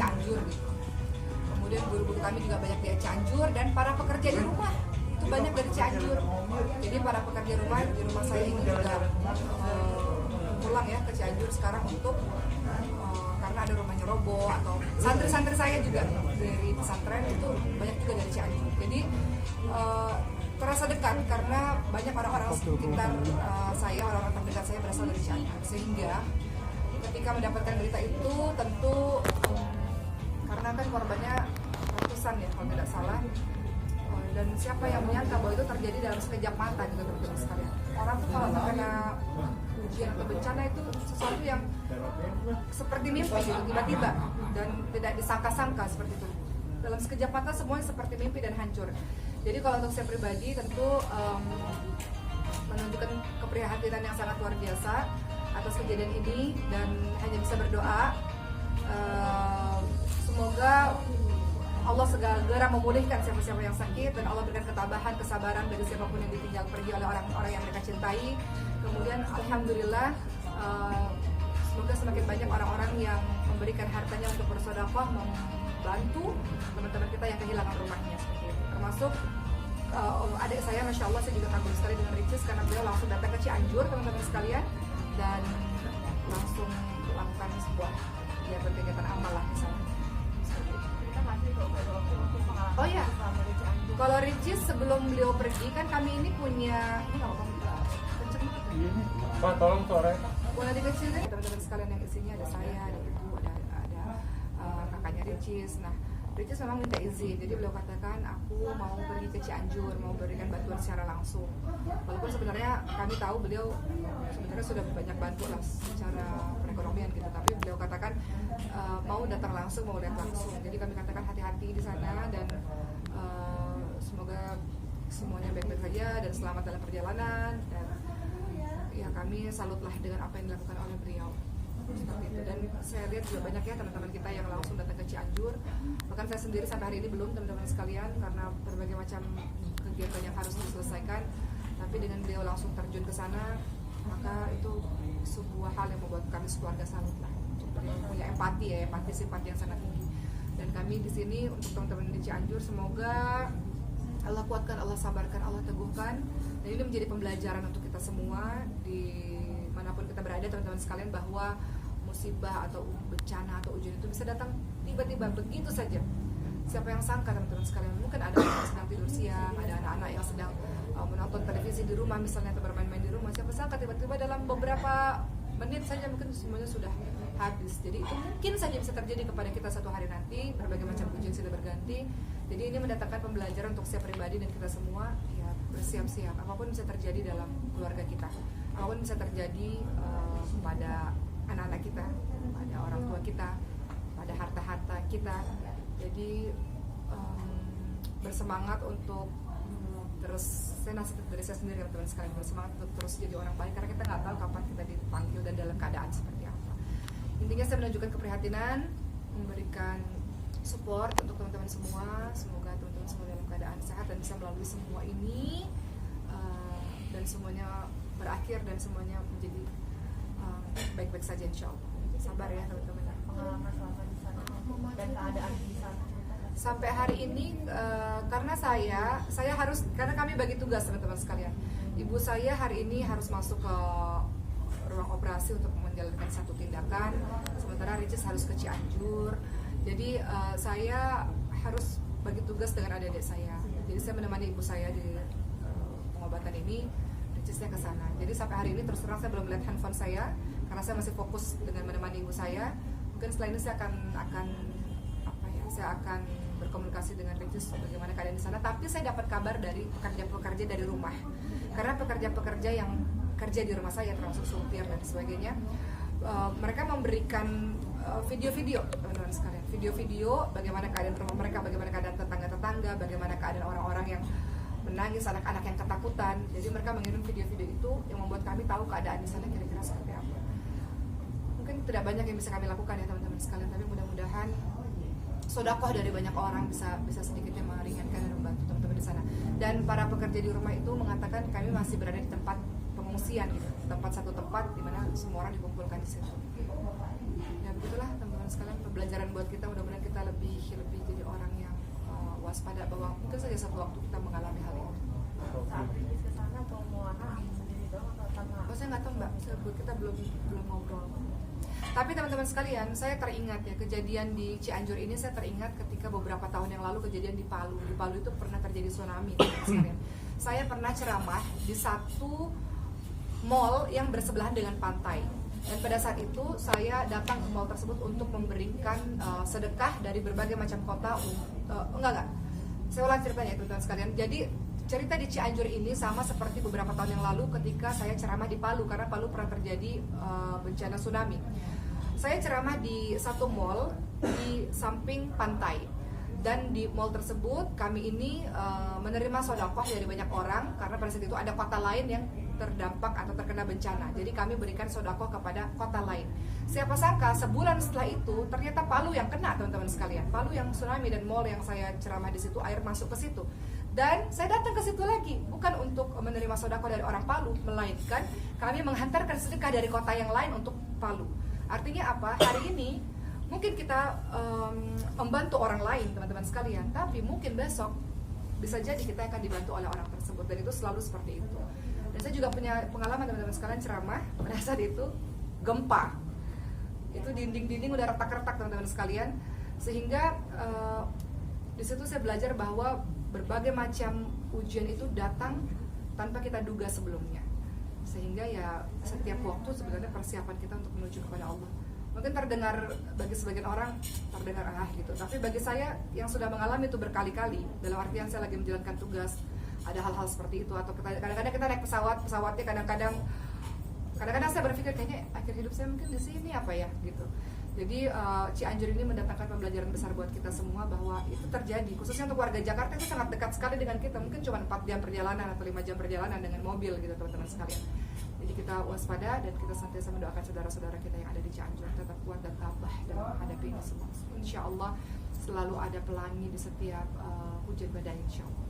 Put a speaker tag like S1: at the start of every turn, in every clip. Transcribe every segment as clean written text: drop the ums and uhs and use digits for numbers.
S1: Cianjur gitu. Kemudian guru-guru kami juga banyak dari Cianjur, dan para pekerja di rumah itu banyak dari Cianjur. Jadi para pekerja rumah di rumah saya ini juga pulang ya ke Cianjur sekarang untuk karena ada rumahnya roboh, atau santri-santri saya juga dari pesantren itu banyak juga dari Cianjur. Jadi terasa dekat karena banyak orang-orang sekitar saya, orang-orang terdekat saya berasal dari Cianjur, sehingga ketika mendapatkan berita itu tentu karena kan korbannya ratusan ya kalau tidak salah, dan siapa yang menyangka bahwa itu terjadi dalam sekejap mata gitu teman-teman sekalian. Orang tuh kalau terkena ujian atau bencana itu sesuatu yang seperti mimpi gitu, tiba-tiba dan tidak disangka-sangka seperti itu. Dalam sekejap mata semuanya seperti mimpi dan hancur. Jadi kalau untuk saya pribadi tentu menunjukkan keprihatinan yang sangat luar biasa atas kejadian ini, dan hanya bisa berdoa semoga Allah segera memulihkan siapa-siapa yang sakit, dan Allah berikan ketabahan, kesabaran bagi siapapun yang ditinggal pergi oleh orang-orang yang mereka cintai. Kemudian alhamdulillah semoga semakin banyak orang-orang yang memberikan hartanya untuk bersedekah, membantu teman-teman kita yang kehilangan rumahnya seperti itu. Termasuk adik saya, masya Allah, saya juga kagum sekali dengan Ricis karena beliau langsung datang ke Cianjur teman-teman sekalian, dan langsung melakukan sebuah kegiatan amal lah misalnya. Oh ya, kalau Ricis sebelum beliau pergi kan kami ini punya ini nggak apa-apa kenceng banget.
S2: Pak, tolong suaranya.
S1: Boleh dikecilin teman-teman sekalian, yang isinya ada saya, ada ibu, ada kakaknya Ricis. Nah, Ricis memang minta izin, jadi beliau katakan aku mau pergi ke Cianjur, mau berikan bantuan secara langsung. Walaupun sebenarnya kami tahu beliau sebenarnya sudah banyak bantu lah secara perekonomian gitu, tapi beliau katakan mau datang langsung, mau lihat langsung. Jadi kami katakan hati-hati di sana, dan semoga semuanya baik-baik saja dan selamat dalam perjalanan. Dan ya kami salutlah dengan apa yang dilakukan oleh beliau seperti itu. Dan saya lihat juga banyak ya teman-teman kita yang langsung datang ke Cianjur. Bahkan saya sendiri sampai hari ini belum, teman-teman sekalian, karena berbagai macam kegiatan yang harus diselesaikan. Tapi dengan beliau langsung terjun ke sana, maka itu sebuah hal yang membuat kami sekeluarga salut lah. Punya empati ya, empati simpati yang sangat tinggi. Dan kami di sini untuk teman-teman di Cianjur, semoga Allah kuatkan, Allah sabarkan, Allah teguhkan. Dan ini menjadi pembelajaran untuk kita semua di manapun kita berada teman-teman sekalian, bahwa musibah atau bencana atau ujian itu bisa datang tiba-tiba begitu saja. Siapa yang sangka teman-teman sekalian? Mungkin ada orang yang sedang tidur siang, ada anak-anak yang sedang menonton televisi di rumah misalnya, atau bermain-main di rumah. Siapa sangka tiba-tiba dalam beberapa menit saja mungkin semuanya sudah habis. Jadi itu mungkin saja bisa terjadi kepada kita satu hari nanti. Berbagai macam ujian sudah berganti. Jadi ini mendatangkan pembelajaran untuk saya pribadi dan kita semua, ya bersiap-siap. Apapun bisa terjadi dalam keluarga kita, apapun bisa terjadi pada anak-anak kita, pada orang tua kita, pada harta-harta kita. Jadi bersemangat untuk terus, saya nasihat dari saya sendiri teman-teman sekalian, bersemangat untuk terus jadi orang baik, karena kita nggak tahu kapan kita dipanggil dan dalam keadaan seperti apa. Intinya saya menunjukkan keprihatinan, memberikan support untuk teman-teman semua. Semoga teman-teman semua dalam keadaan sehat dan bisa melalui semua ini, dan semuanya berakhir dan semuanya menjadi baik-baik saja insya Allah. Sabar ya teman-teman.
S3: Pengalaman selama di sana dan keadaan di sana
S1: sampai hari ini, karena saya harus, karena kami bagi tugas teman-teman sekalian. Ibu saya hari ini harus masuk ke ruang operasi untuk menjalankan satu tindakan, sementara Ricis harus ke Cianjur. Jadi saya harus bagi tugas dengan adik-adik saya. Jadi saya menemani ibu saya di pengobatan ini, Ricisnya ke sana. Jadi sampai hari ini terus terang saya belum melihat handphone saya, karena saya masih fokus dengan menemani ibu saya. Mungkin setelah ini saya akan berkomunikasi dengan Ricis bagaimana keadaan di sana. Tapi saya dapat kabar dari pekerja-pekerja dari rumah, karena pekerja-pekerja yang kerja di rumah saya termasuk supir dan sebagainya, mereka memberikan video-video teman-teman sekalian, video-video bagaimana keadaan rumah mereka, bagaimana keadaan tetangga-tetangga, bagaimana keadaan orang-orang yang menangis, anak-anak yang ketakutan. Jadi mereka mengirim video-video itu yang membuat kami tahu keadaan di sana kira-kira seperti apa. Mungkin tidak banyak yang bisa kami lakukan ya teman-teman sekalian, tapi mudah-mudahan sodakoh dari banyak orang bisa sedikitnya meringankan dan membantu teman-teman di sana. Dan para pekerja di rumah itu mengatakan kami masih berada di tempat pengungsian gitu, satu tempat di mana semua orang dikumpulkan di situ. Ya begitulah teman-teman teman-teman sekalian, pembelajaran buat kita. Mudah-mudahan kita lebih jadi orang yang waspada bahwa mungkin saja satu waktu kita mengalami hal ini.
S3: Saat Ricis ke sana atau Moana sendiri doang atau sama?
S1: Oh, saya nggak tahu Mbak, kita belum ngobrol. Tapi teman-teman sekalian, saya teringat ya kejadian di Cianjur ini, saya teringat ketika beberapa tahun yang lalu kejadian di Palu. Di Palu itu pernah terjadi tsunami, teman-teman sekalian. Saya pernah ceramah di satu mall yang bersebelahan dengan pantai. Dan pada saat itu saya datang ke mall tersebut untuk memberikan sedekah dari berbagai macam kota. Enggak. Saya ulang ceritanya teman-teman sekalian. Jadi cerita di Cianjur ini sama seperti beberapa tahun yang lalu ketika saya ceramah di Palu, karena Palu pernah terjadi bencana tsunami. Saya ceramah di satu mall di samping pantai, dan di mall tersebut kami ini menerima sedekah dari banyak orang karena pada saat itu ada kota lain yang terdampak atau terkena bencana. Jadi kami berikan sedekah kepada kota lain. Siapa sangka sebulan setelah itu ternyata Palu yang kena, teman-teman sekalian. Palu yang tsunami, dan mall yang saya ceramah di situ air masuk ke situ. Dan saya datang ke situ lagi bukan untuk menerima sedekah dari orang Palu, melainkan kami menghantarkan sedekah dari kota yang lain untuk Palu. Artinya apa? Hari ini mungkin kita membantu orang lain, teman-teman sekalian, tapi mungkin besok bisa jadi kita akan dibantu oleh orang tersebut, dan itu selalu seperti itu. Dan saya juga punya pengalaman, teman-teman sekalian, ceramah pada saat itu gempa. Itu dinding-dinding udah retak-retak, teman-teman sekalian, sehingga di situ saya belajar bahwa berbagai macam ujian itu datang tanpa kita duga sebelumnya. Sehingga ya setiap waktu sebenarnya persiapan kita untuk menuju kepada Allah. Mungkin terdengar bagi sebagian orang terdengar gitu, tapi bagi saya yang sudah mengalami itu berkali-kali, dalam artian saya lagi menjalankan tugas, ada hal-hal seperti itu, atau kadang-kadang kita naik pesawatnya kadang-kadang saya berpikir kayaknya akhir hidup saya mungkin di sini apa ya gitu. Jadi Cianjur ini mendatangkan pembelajaran besar buat kita semua bahwa itu terjadi, khususnya untuk warga Jakarta itu sangat dekat sekali dengan kita, mungkin cuma 4 jam perjalanan atau 5 jam perjalanan dengan mobil gitu, teman-teman sekalian. Jadi kita waspada dan kita senantiasa mendoakan saudara-saudara kita yang ada di Cianjur tetap kuat dan tabah dalam menghadapi ini semua. Insya Allah selalu ada pelangi di setiap hujan badai, insya Allah.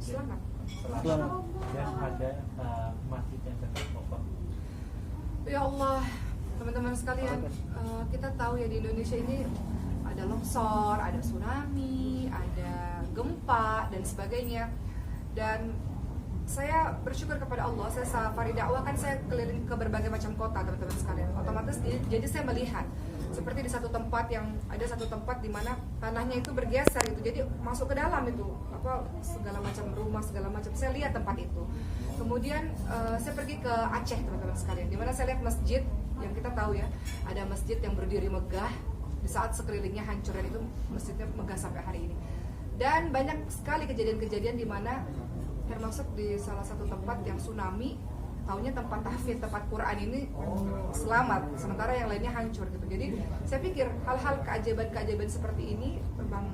S1: Selamat.
S2: Dan ada masjid yang terkokoh.
S1: Ya Allah, teman-teman sekalian, kita tahu ya di Indonesia ini ada longsor, ada tsunami, ada gempa dan sebagainya. Dan saya bersyukur kepada Allah, saya safari dakwah kan, saya keliling ke berbagai macam kota, teman-teman sekalian. Otomatis jadi saya melihat seperti di satu tempat yang ada satu tempat di mana tanahnya itu bergeser itu, jadi masuk ke dalam itu segala macam rumah, segala macam. Saya lihat tempat itu. Kemudian saya pergi ke Aceh, teman-teman sekalian, di mana saya lihat masjid yang kita tahu ya, ada masjid yang berdiri megah di saat sekelilingnya hancur, dan itu masjidnya megah sampai hari ini. Dan banyak sekali kejadian-kejadian di mana termasuk di salah satu tempat yang tsunami, taunya tempat tahfidz, tempat Quran ini selamat, sementara yang lainnya hancur gitu. Jadi saya pikir hal-hal keajaiban seperti ini memang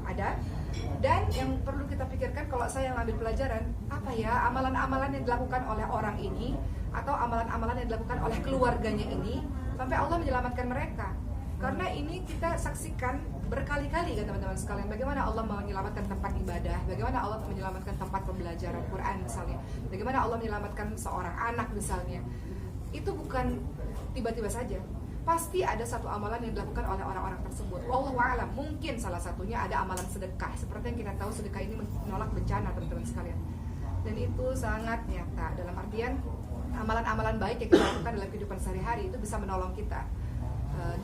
S1: ada, dan yang perlu kita pikirkan kalau saya ngambil pelajaran, apa ya amalan-amalan yang dilakukan oleh orang ini atau amalan-amalan yang dilakukan oleh keluarganya ini sampai Allah menyelamatkan mereka. Karena ini kita saksikan berkali-kali kan teman-teman sekalian, bagaimana Allah menyelamatkan tempat ibadah, bagaimana Allah menyelamatkan tempat pembelajaran Quran misalnya, bagaimana Allah menyelamatkan seorang anak misalnya. Itu bukan tiba-tiba saja, pasti ada satu amalan yang dilakukan oleh orang-orang tersebut. Wallahu a'lam, mungkin salah satunya ada amalan sedekah. Seperti yang kita tahu, sedekah ini menolak bencana, teman-teman sekalian. Dan itu sangat nyata, dalam artian amalan-amalan baik yang kita lakukan dalam kehidupan sehari-hari itu bisa menolong kita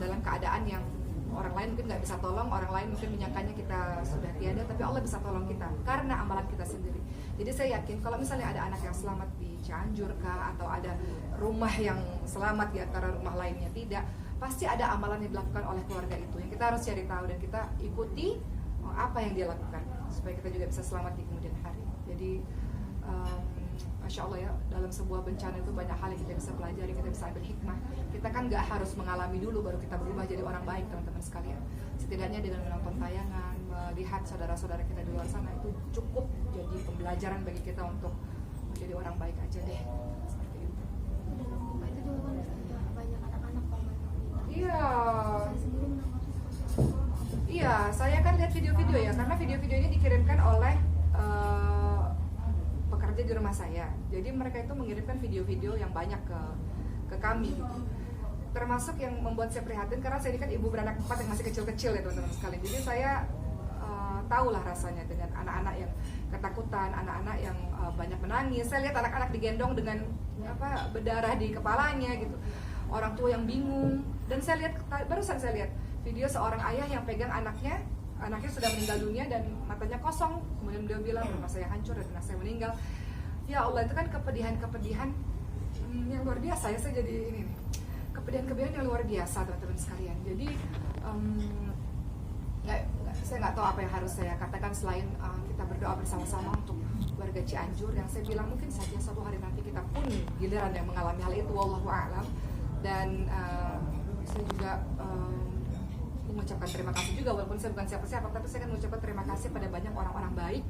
S1: dalam keadaan yang orang lain mungkin nggak bisa tolong, orang lain mungkin menyangkanya kita sudah tiada, tapi Allah bisa tolong kita karena amalan kita sendiri. Jadi saya yakin kalau misalnya ada anak yang selamat di Cianjur kah, atau ada rumah yang selamat di antara rumah lainnya tidak, pasti ada amalan yang dilakukan oleh keluarga itu yang kita harus cari tahu dan kita ikuti apa yang dia lakukan supaya kita juga bisa selamat di kemudian hari. Jadi Masya Allah ya, dalam sebuah bencana itu banyak hal yang kita bisa pelajari, kita bisa ambil hikmah. Kita kan gak harus mengalami dulu baru kita berubah jadi orang baik, teman-teman sekalian. Setidaknya dengan menonton tayangan, melihat saudara-saudara kita di luar sana, itu cukup jadi pembelajaran bagi kita untuk menjadi orang baik aja deh. Seperti itu.
S4: Itu juga kan banyak anak-anak
S1: Iya. Iya, saya kan lihat video-video ya, karena video-video ini dikirimkan oleh pekerja kerja di rumah saya. Jadi mereka itu mengirimkan video-video yang banyak ke kami gitu. Termasuk yang membuat saya prihatin karena saya ini kan ibu beranak 4 yang masih kecil-kecil ya teman-teman sekalian. Jadi saya tahulah rasanya dengan anak-anak yang ketakutan, anak-anak yang banyak menangis. Saya lihat anak-anak digendong dengan berdarah di kepalanya gitu. Orang tua yang bingung. Dan saya lihat, barusan saya lihat video seorang ayah yang pegang anaknya sudah meninggal dunia dan matanya kosong. Kemudian dia bilang rumah saya hancur dan anak saya meninggal. Ya Allah, itu kan kepedihan yang luar biasa ya. Saya jadi ini nih, kepedihan yang luar biasa teman-teman sekalian. Jadi saya nggak tahu apa yang harus saya katakan selain kita berdoa bersama-sama untuk warga Cianjur. Yang saya bilang mungkin saja suatu hari nanti kita pun giliran yang mengalami hal itu, wallahu a'lam. Dan saya juga mengucapkan terima kasih juga, walaupun saya bukan siapa-siapa, tapi saya kan mengucapkan terima kasih pada banyak orang-orang baik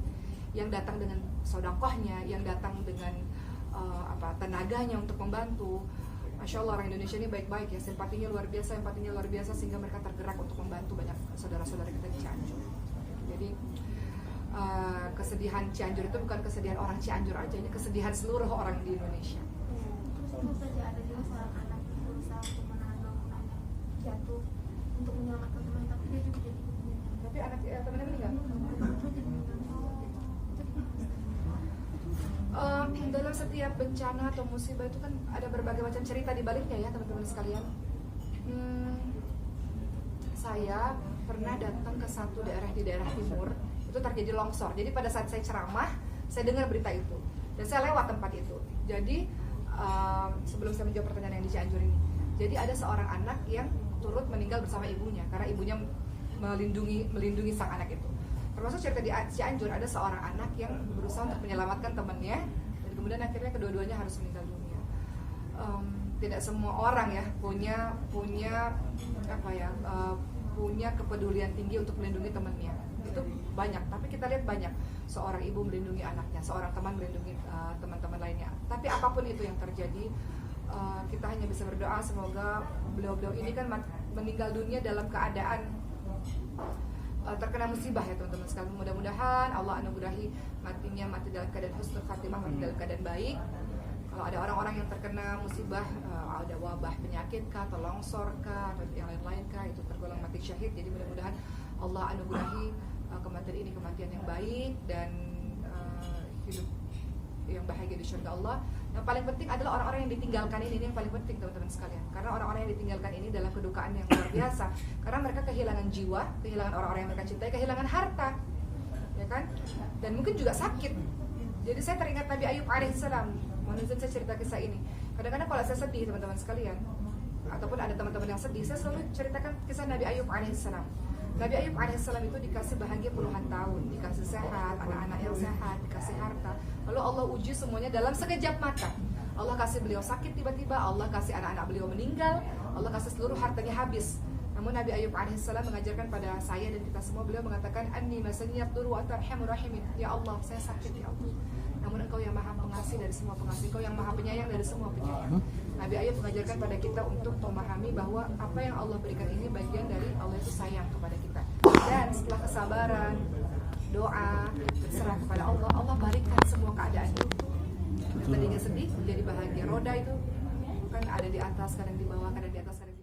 S1: yang datang dengan sodakohnya, yang datang dengan tenaganya untuk membantu. Masya Allah, orang Indonesia ini baik-baik ya, empatinya luar biasa sehingga mereka tergerak untuk membantu banyak saudara-saudara kita di Cianjur. Jadi kesedihan Cianjur itu bukan kesedihan orang Cianjur aja, ini kesedihan seluruh orang di Indonesia.
S4: Terus tentu saja ada juga seorang anak yang berusaha untuk menahan bangunan yang jatuh untuk menyelamatkan teman, tapi dia juga jadi meninggal.
S1: Tapi anak temannya meninggal. Dalam setiap bencana atau musibah itu kan ada berbagai macam cerita di baliknya ya teman-teman sekalian. Saya pernah datang ke satu daerah di daerah timur, itu terjadi longsor. Jadi pada saat saya ceramah, saya dengar berita itu dan saya lewat tempat itu. Jadi sebelum saya menjawab pertanyaan yang di Cianjur ini, jadi ada seorang anak yang turut meninggal bersama ibunya karena ibunya melindungi sang anak itu. Termasuk cerita di Cianjur, ada seorang anak yang berusaha untuk menyelamatkan temannya dan kemudian akhirnya kedua-duanya harus meninggal dunia. Tidak semua orang ya punya kepedulian tinggi untuk melindungi temannya. Itu banyak, tapi kita lihat banyak seorang ibu melindungi anaknya, seorang teman melindungi teman-teman lainnya. Tapi apapun itu yang terjadi, kita hanya bisa berdoa semoga beliau-beliau ini kan meninggal dunia dalam keadaan terkena musibah ya teman-teman sekalian. Mudah-mudahan Allah anugerahi matinya mati dalam keadaan husnul khatimah, mati dalam keadaan baik. Kalau ada orang-orang yang terkena musibah, ada wabah penyakit kah, atau longsor kah, atau yang lain-lain kah, itu tergolong mati syahid. Jadi mudah-mudahan Allah anugerahi kematian ini kematian yang baik dan hidup yang bahagia di surga Allah. Yang paling penting adalah orang-orang yang ditinggalkan ini yang paling penting teman-teman sekalian. Karena orang-orang yang ditinggalkan ini dalam kedukaan yang luar biasa. Karena mereka kehilangan jiwa, kehilangan orang-orang yang mereka cintai, kehilangan harta, ya kan? Dan mungkin juga sakit. Jadi saya teringat Nabi Ayub alaihissalam. Menurut saya cerita kisah ini. Kadang-kadang kalau saya sedih teman-teman sekalian, ataupun ada teman-teman yang sedih, saya selalu ceritakan kisah Nabi Ayub alaihissalam. Nabi Ayub alaihissalam itu dikasih bahagia puluhan tahun, dikasih sehat, anak-anak yang sehat, dikasih harta. Lalu Allah uji semuanya dalam sekejap mata. Allah kasih beliau sakit tiba-tiba, Allah kasih anak-anak beliau meninggal, Allah kasih seluruh hartanya habis. Namun Nabi Ayub alaihissalam mengajarkan pada saya dan kita semua, beliau mengatakan, Anni masaniyat duru wa tarhamur rahimin. Ya Allah, saya sakit ya Allah. Namun Engkau yang maha pengasih dari semua pengasih, Engkau yang maha penyayang dari semua penyayang. Nabi Ayub mengajarkan pada kita untuk memahami bahwa apa yang Allah berikan ini bagian dari Allah itu sayang kepada kita. Dan setelah kesabaran, doa, berserah kepada Allah, Allah balikkan semua keadaan itu. Yang tadinya sedih menjadi bahagia. Roda itu kan ada di atas, kadang di bawah, kadang di atas, kadang